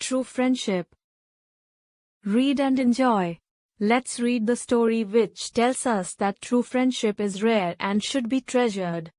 true friendship. Read and enjoy. Let's read the story which tells us that true friendship is rare and should be treasured.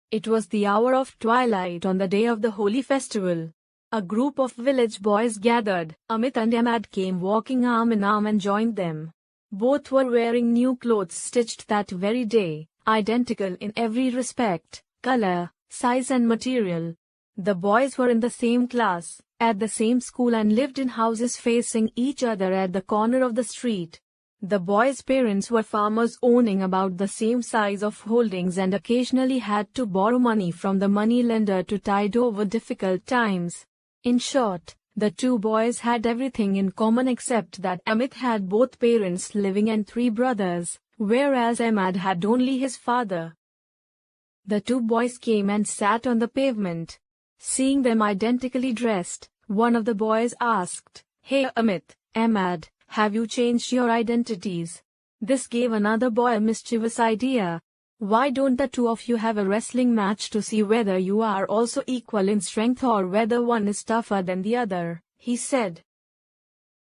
It was the hour of twilight on the day of the holy festival. A group of village boys gathered. Amit and Ahmad came walking arm in arm and joined them. Both were wearing new clothes stitched that very day, identical in every respect, color, size and material. The boys were in the same class, at the same school and lived in houses facing each other at the corner of the street. The boys' parents were farmers owning about the same size of holdings and occasionally had to borrow money from the money lender to tide over difficult times. In short, the two boys had everything in common except that Amit had both parents living and 3 brothers, whereas Ahmad had only his father. The two boys came and sat on the pavement. Seeing them identically dressed, one of the boys asked, "Hey Amit, Ahmad, have you changed your identities?" This gave another boy a mischievous idea. "Why don't the two of you have a wrestling match to see whether you are also equal in strength or whether one is tougher than the other?" he said.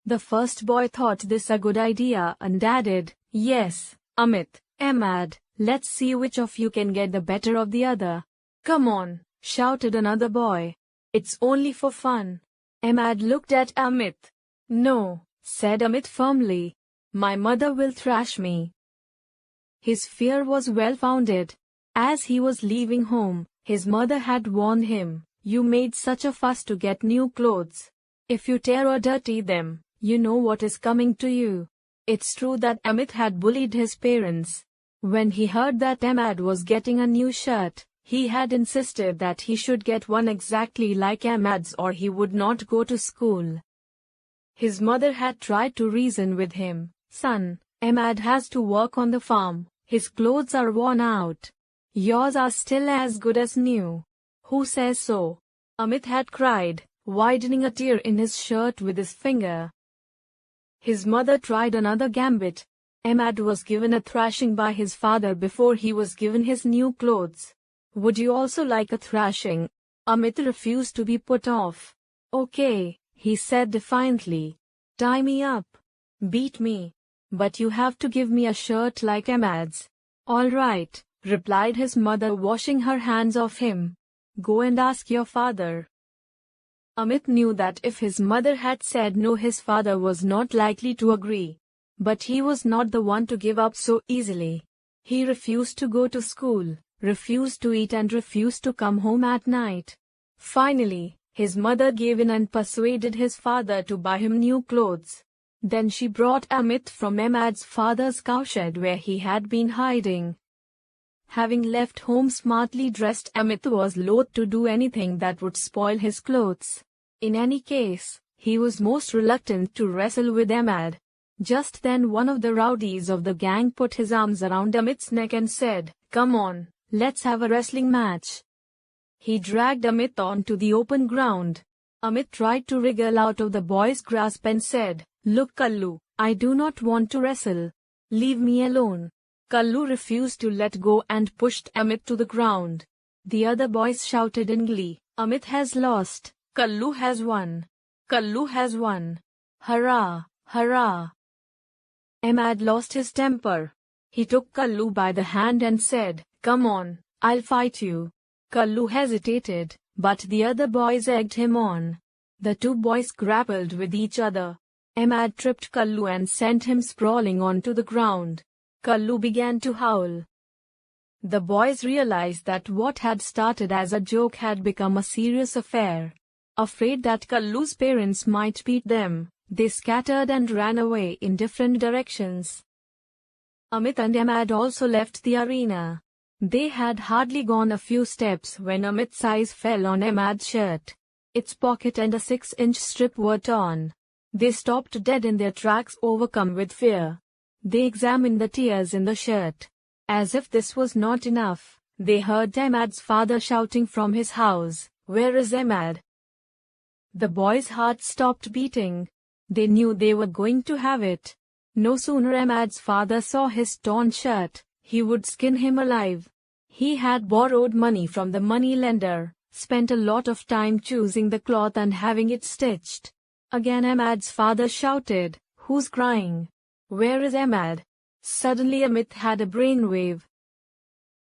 The first boy thought this a good idea and added, "Yes, Amit, Ahmad, let's see which of you can get the better of the other." "Come on," shouted another boy. "It's only for fun." Ahmad looked at Amit. "No," said Amit firmly. "My mother will thrash me." His fear was well-founded. As he was leaving home, his mother had warned him, "You made such a fuss to get new clothes. If you tear or dirty them, you know what is coming to you." It's true that Amit had bullied his parents. When he heard that Ahmad was getting a new shirt, he had insisted that he should get one exactly like Ahmad's or he would not go to school. His mother had tried to reason with him. "Son, Ahmad has to work on the farm. His clothes are worn out. Yours are still as good as new." "Who says so?" Amit had cried, widening a tear in his shirt with his finger. His mother tried another gambit. Ahmad was given a thrashing by his father before he was given his new clothes. "Would you also like a thrashing?" Amit refused to be put off. "Okay," he said defiantly. "Tie me up. Beat me. But you have to give me a shirt like Ahmad's." "All right," replied his mother, washing her hands off him. "Go and ask your father." Amit knew that if his mother had said no, his father was not likely to agree. But he was not the one to give up so easily. He refused to go to school, refused to eat and refused to come home at night. Finally, his mother gave in and persuaded his father to buy him new clothes. Then she brought Amit from Ahmad's father's cowshed where he had been hiding. Having left home smartly dressed, Amit was loath to do anything that would spoil his clothes. In any case, he was most reluctant to wrestle with Ahmad. Just then one of the rowdies of the gang put his arms around Amit's neck and said, "Come on, let's have a wrestling match." He dragged Amit onto the open ground. Amit tried to wriggle out of the boy's grasp and said, "Look Kallu, I do not want to wrestle. Leave me alone." Kallu refused to let go and pushed Amit to the ground. The other boys shouted in glee, "Amit has lost. Kallu has won. Kallu has won. Hurrah, hurrah." Ahmad lost his temper. He took Kallu by the hand and said, "Come on, I'll fight you." Kallu hesitated, but the other boys egged him on. The two boys grappled with each other. Ahmad tripped Kallu and sent him sprawling onto the ground. Kallu began to howl. The boys realized that what had started as a joke had become a serious affair. Afraid that Kallu's parents might beat them, they scattered and ran away in different directions. Amit and Ahmad also left the arena. They had hardly gone a few steps when Amit's eyes fell on Ahmad's shirt. Its pocket and a 6-inch strip were torn. They stopped dead in their tracks, overcome with fear. They examined the tears in the shirt. As if this was not enough, they heard Ahmad's father shouting from his house, "Where is Ahmad?" The boys' hearts stopped beating. They knew they were going to have it. No sooner Ahmad's father saw his torn shirt, he would skin him alive. He had borrowed money from the money lender, spent a lot of time choosing the cloth and having it stitched. Again Ahmad's father shouted, "Who's crying? Where is Ahmad?" Suddenly Amit had a brainwave.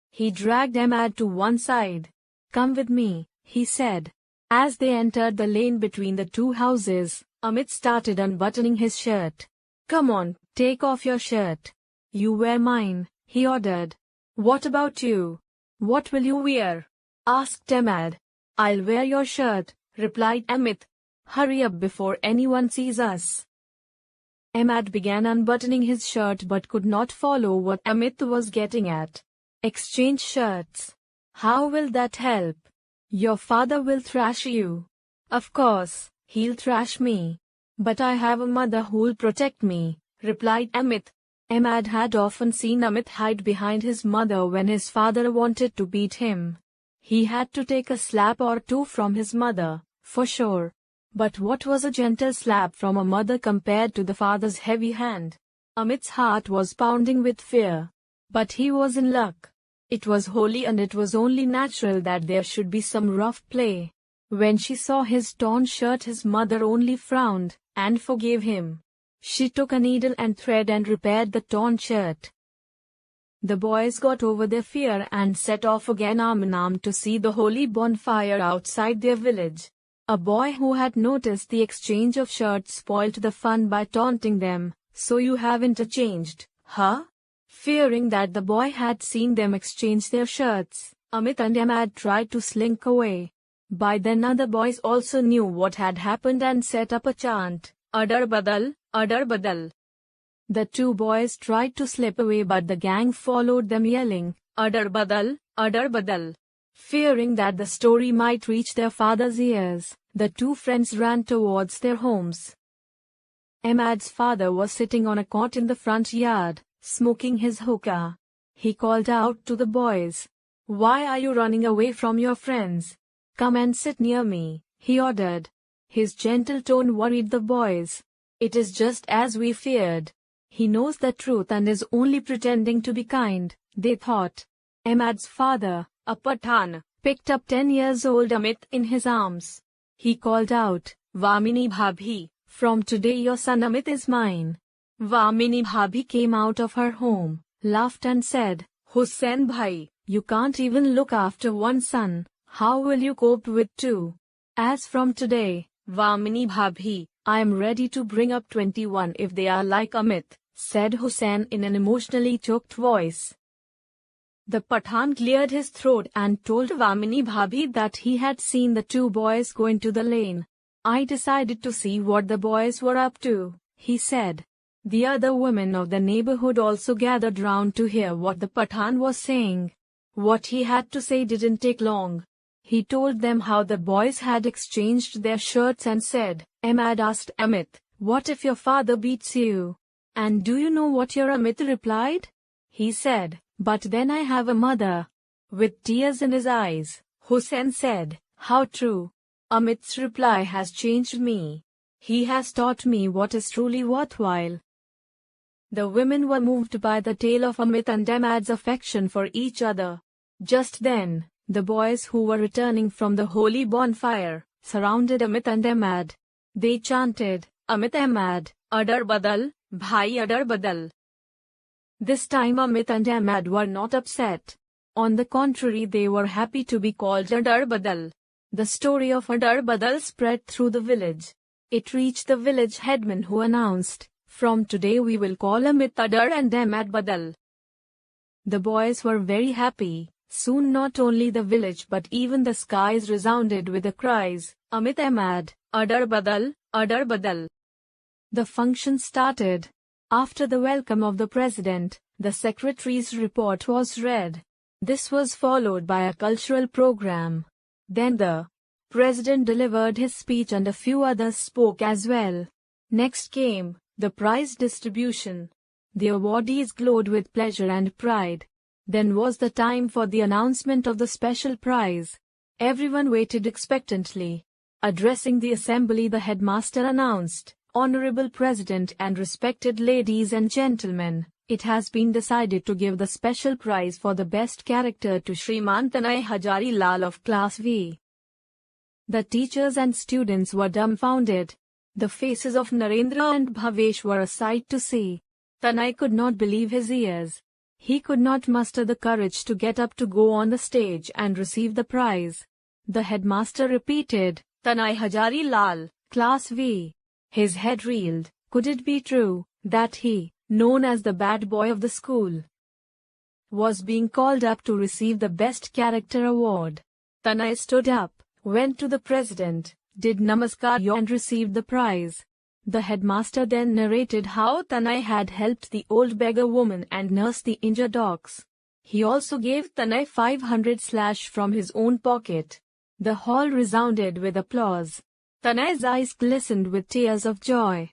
He dragged Ahmad to one side. "Come with me," he said. As they entered the lane between the two houses, Amit started unbuttoning his shirt. "Come on, take off your shirt. You wear mine," he ordered. "What about you? What will you wear?" asked Ahmad. "I'll wear your shirt," replied Amit. "Hurry up before anyone sees us." Ahmad began unbuttoning his shirt but could not follow what Amit was getting at. "Exchange shirts. How will that help? Your father will thrash you." "Of course, he'll thrash me. But I have a mother who'll protect me," replied Amit. Ahmad had often seen Amit hide behind his mother when his father wanted to beat him. He had to take a slap or two from his mother, for sure. But what was a gentle slap from a mother compared to the father's heavy hand? Amit's heart was pounding with fear. But he was in luck. It was holy and it was only natural that there should be some rough play. When she saw his torn shirt, his mother only frowned and forgave him. She took a needle and thread and repaired the torn shirt. The boys got over their fear and set off again arm in arm to see the holy bonfire outside their village. A boy who had noticed the exchange of shirts spoilt the fun by taunting them. "So you haven't changed, huh?" Fearing that the boy had seen them exchange their shirts, Amit and Ahmad tried to slink away. By then other boys also knew what had happened and set up a chant, "Adar badal, adar badal." The two boys tried to slip away but the gang followed them yelling, "Adar badal, adar badal." Fearing that the story might reach their father's ears, the two friends ran towards their homes. Ahmad's father was sitting on a cot in the front yard, smoking his hookah. He called out to the boys, "Why are you running away from your friends? Come and sit near me," he ordered. His gentle tone worried the boys. "It is just as we feared. He knows the truth and is only pretending to be kind," they thought. Ahmad's father, a Pathan, picked up 10-year-old Amit in his arms. He called out, "Vamini Bhabhi, from today your son Amit is mine." Vamini Bhabhi came out of her home, laughed and said, "Hussain bhai, you can't even look after one son, how will you cope with two? As from today, Vamini Bhabhi, I am ready to bring up 21 if they are like Amit," said Hussain in an emotionally choked voice. The Pathan cleared his throat and told Vamini Bhabhi that he had seen the two boys go into the lane. "I decided to see what the boys were up to," he said. The other women of the neighborhood also gathered round to hear what the Pathan was saying. What he had to say didn't take long. He told them how the boys had exchanged their shirts and said, Ahmad asked Amit, "What if your father beats you?" "And do you know what your Amit replied?" He said, "But then I have a mother." With tears in his eyes, Hussain said, "How true. Amit's reply has changed me. He has taught me what is truly worthwhile." The women were moved by the tale of Amit and Ahmad's affection for each other. Just then, the boys who were returning from the holy bonfire surrounded Amit and Ahmad. They chanted, "Amit Ahmad, adar badal, bhai adar badal." This time Amit and Ahmad were not upset. On the contrary, they were happy to be called Adar Badal. The story of Adar Badal spread through the village. It reached the village headman who announced, "From today we will call Amit Adar and Ahmad Badal." The boys were very happy. Soon not only the village but even the skies resounded with the cries, "Amit Ahmad, Adar Badal, Adar Badal." The function started. After the welcome of the president, the secretary's report was read. This was followed by a cultural program. Then the president delivered his speech and a few others spoke as well. Next came the prize distribution. The awardees glowed with pleasure and pride. Then was the time for the announcement of the special prize. Everyone waited expectantly. Addressing the assembly, the headmaster announced, "Honorable President and respected ladies and gentlemen, it has been decided to give the special prize for the best character to Shriman Tanay Hajari Lal of Class V." The teachers and students were dumbfounded. The faces of Narendra and Bhavesh were a sight to see. Tanay could not believe his ears. He could not muster the courage to get up to go on the stage and receive the prize. The headmaster repeated, "Tanay Hazari Lal, Class V." His head reeled. Could it be true that he, known as the bad boy of the school, was being called up to receive the Best Character Award? Tanay stood up, went to the president, did namaskar and received the prize. The headmaster then narrated how Tanay had helped the old beggar woman and nursed the injured ox. He also gave Tanay 500 from his own pocket. The hall resounded with applause. Tanay's eyes glistened with tears of joy.